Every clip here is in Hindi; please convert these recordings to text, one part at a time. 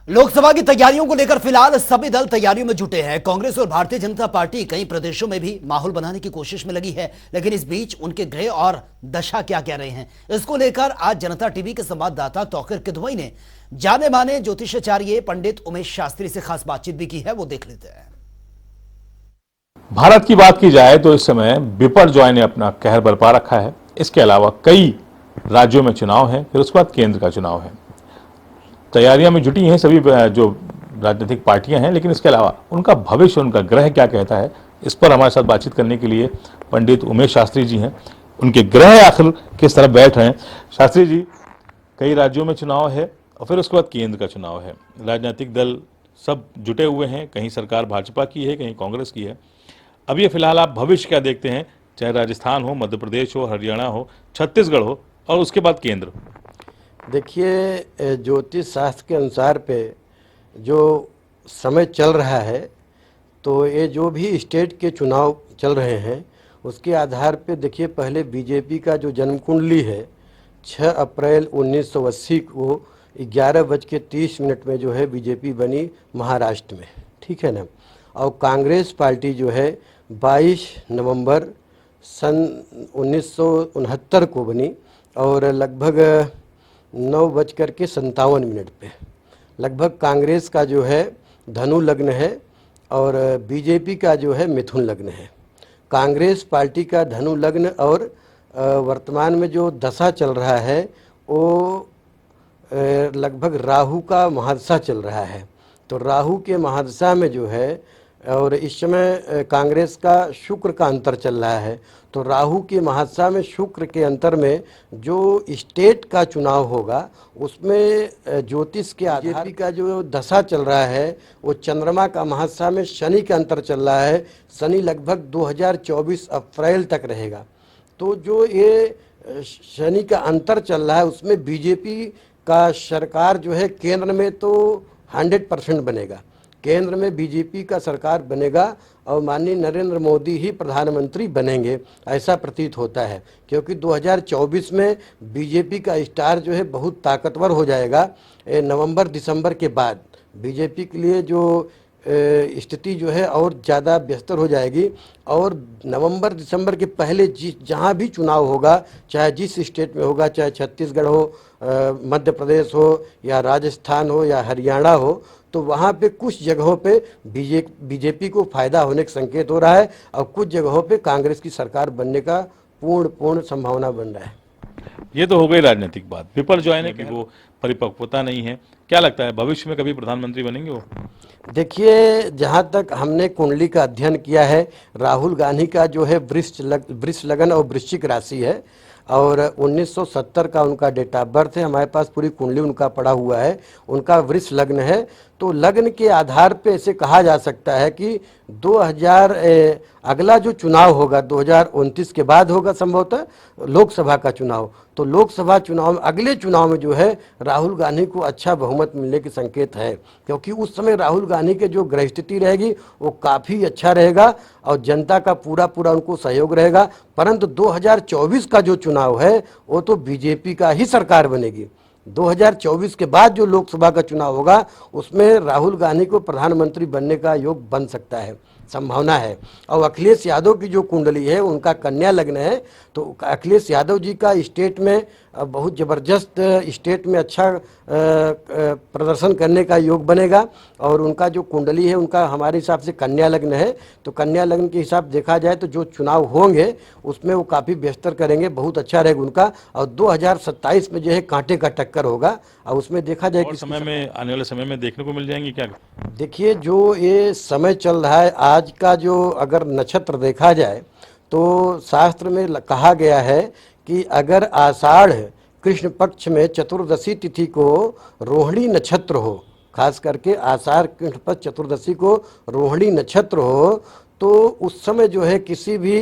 लोकसभा की तैयारियों को लेकर फिलहाल सभी दल तैयारियों में जुटे हैं। कांग्रेस और भारतीय जनता पार्टी कई प्रदेशों में भी माहौल बनाने की कोशिश में लगी है, लेकिन इस बीच उनके गृह और दशा क्या कह रहे हैं, इसको लेकर आज जनता टीवी के संवाददाता तौकीर किदवई ने जाने माने ज्योतिषाचार्य पंडित उमेश शास्त्री से खास बातचीत भी की है। वो देख लेते हैं। भारत की बात की जाए तो इस समय बिपरजॉय ने अपना कहर बरपा रखा है। इसके अलावा कई राज्यों में चुनाव है, फिर उसके बाद केंद्र का चुनाव है। तैयारियां में जुटी हैं सभी जो राजनीतिक पार्टियां हैं, लेकिन इसके अलावा उनका भविष्य, उनका ग्रह क्या कहता है, इस पर हमारे साथ बातचीत करने के लिए पंडित उमेश शास्त्री जी हैं। उनके ग्रह आखिर किस तरह बैठ रहे हैं। शास्त्री जी, कई राज्यों में चुनाव है और फिर उसके बाद केंद्र का चुनाव है। राजनीतिक दल सब जुटे हुए हैं, कहीं सरकार भाजपा की है, कहीं कांग्रेस की है। अभी फिलहाल आप भविष्य क्या देखते हैं, चाहे राजस्थान हो, मध्य प्रदेश हो, हरियाणा हो, छत्तीसगढ़ हो और उसके बाद केंद्र? देखिए, ज्योतिष शास्त्र के अनुसार पे जो समय चल रहा है, तो ये जो भी स्टेट के चुनाव चल रहे हैं उसके आधार पे देखिए, पहले बीजेपी का जो जन्म कुंडली है 6 अप्रैल 1980 को 11:30 में जो है बीजेपी बनी महाराष्ट्र में, ठीक है ना। और कांग्रेस पार्टी जो है 22 नवंबर सन 1969 को बनी और लगभग 9:57 पे। लगभग कांग्रेस का जो है धनु लग्न है और बीजेपी का जो है मिथुन लग्न है। कांग्रेस पार्टी का धनु लग्न और वर्तमान में जो दशा चल रहा है वो लगभग राहु का महादशा चल रहा है। तो राहु के महादशा में जो है, और इस समय कांग्रेस का शुक्र का अंतर चल रहा है। तो राहु के महादशा में शुक्र के अंतर में जो स्टेट का चुनाव होगा उसमें ज्योतिष के आधार का जो दशा चल रहा है वो चंद्रमा का महादशा में शनि का अंतर चल रहा है। शनि लगभग 2024 अप्रैल तक रहेगा। तो जो ये शनि का अंतर चल रहा है उसमें बीजेपी का सरकार जो है केंद्र में तो 100% बनेगा। केंद्र में बीजेपी का सरकार बनेगा और माननीय नरेंद्र मोदी ही प्रधानमंत्री बनेंगे, ऐसा प्रतीत होता है। क्योंकि 2024 में बीजेपी का स्टार जो है बहुत ताकतवर हो जाएगा। नवंबर दिसंबर के बाद बीजेपी के लिए जो स्थिति जो है और ज़्यादा बेहतर हो जाएगी। और नवंबर दिसंबर के पहले जहाँ भी चुनाव होगा, चाहे जिस स्टेट में होगा, चाहे छत्तीसगढ़ हो, मध्य प्रदेश हो या राजस्थान हो या हरियाणा हो, तो वहाँ पे कुछ जगहों पे बीजेपी को फायदा होने का संकेत हो रहा है और कुछ जगहों पे कांग्रेस की सरकार बनने का पूर्ण संभावना बन रहा है। ये तो हो गई राजनीतिक बात। बिपरजॉय ने कि वो परिपक्वता नहीं है, क्या लगता है भविष्य में कभी प्रधानमंत्री बनेंगे वो? देखिए, जहाँ तक हमने कुंडली का अध्ययन किया है, राहुल गांधी का जो है वृष लगन और वृश्चिक राशि है और 1970 का उनका डेट ऑफ बर्थ है। हमारे पास पूरी कुंडली उनका पड़ा हुआ है। उनका वृष लग्न है। तो लग्न के आधार पे ऐसे कहा जा सकता है कि अगला जो चुनाव होगा 2029 के बाद होगा संभवतः लोकसभा का चुनाव। तो लोकसभा चुनाव में, अगले चुनाव में जो है राहुल गांधी को अच्छा बहुमत मिलने के संकेत है। क्योंकि उस समय राहुल गांधी के जो ग्रह स्थिति रहेगी वो काफ़ी अच्छा रहेगा और जनता का पूरा उनको सहयोग रहेगा। परंतु 2024 का जो चुनाव है वो तो बीजेपी का ही सरकार बनेगी। 2024 के बाद जो लोकसभा का चुनाव होगा उसमें राहुल गांधी को प्रधानमंत्री बनने का योग बन सकता है, संभावना है। और अखिलेश यादव की जो कुंडली है उनका कन्या लग्न है। तो अखिलेश यादव जी का स्टेट में बहुत ज़बरदस्त, स्टेट में अच्छा प्रदर्शन करने का योग बनेगा। और उनका जो कुंडली है उनका हमारे हिसाब से कन्या लग्न है। तो कन्या लग्न के हिसाब देखा जाए तो जो चुनाव होंगे उसमें वो काफ़ी बेहतर करेंगे, बहुत अच्छा रहेगा उनका। और 2027 में जो है कांटे का टक्कर होगा और उसमें देखा जाए कि समय में, आने वाले समय में देखने को मिल जाएंगी क्या? देखिए, जो ये समय चल रहा है आज का, जो अगर नक्षत्र देखा जाए तो शास्त्र में कहा गया है कि अगर आषाढ़ कृष्ण पक्ष में चतुर्दशी तिथि को रोहिणी नक्षत्र हो, खास करके आषाढ़ कृष्ण पक्ष चतुर्दशी को रोहिणी नक्षत्र हो, तो उस समय जो है किसी भी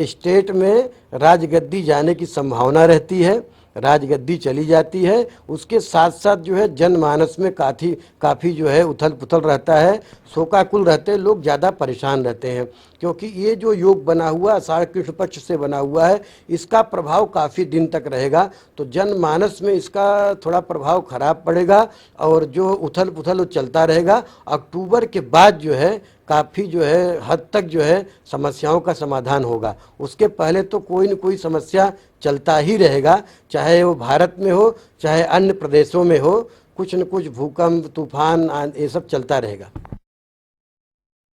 स्टेट में राजगद्दी जाने की संभावना रहती है। राजगद्दी चली जाती है। उसके साथ साथ जो है जनमानस में काफ़ी जो है उथल पुथल रहता है, शोकाकुल रहते हैं, लोग ज़्यादा परेशान रहते हैं, क्योंकि ये जो योग बना हुआ आषाढ़ कृष्ण पक्ष से बना हुआ है, इसका प्रभाव काफ़ी दिन तक रहेगा। तो जनमानस में इसका थोड़ा प्रभाव खराब पड़ेगा और जो उथल पुथल वो चलता रहेगा। अक्टूबर के बाद जो है काफ़ी जो है हद तक जो है समस्याओं का समाधान होगा। उसके पहले तो कोई न कोई समस्या चलता ही रहेगा, चाहे वो भारत में हो चाहे अन्य प्रदेशों में हो, कुछ न कुछ भूकंप, तूफान, ये सब चलता रहेगा।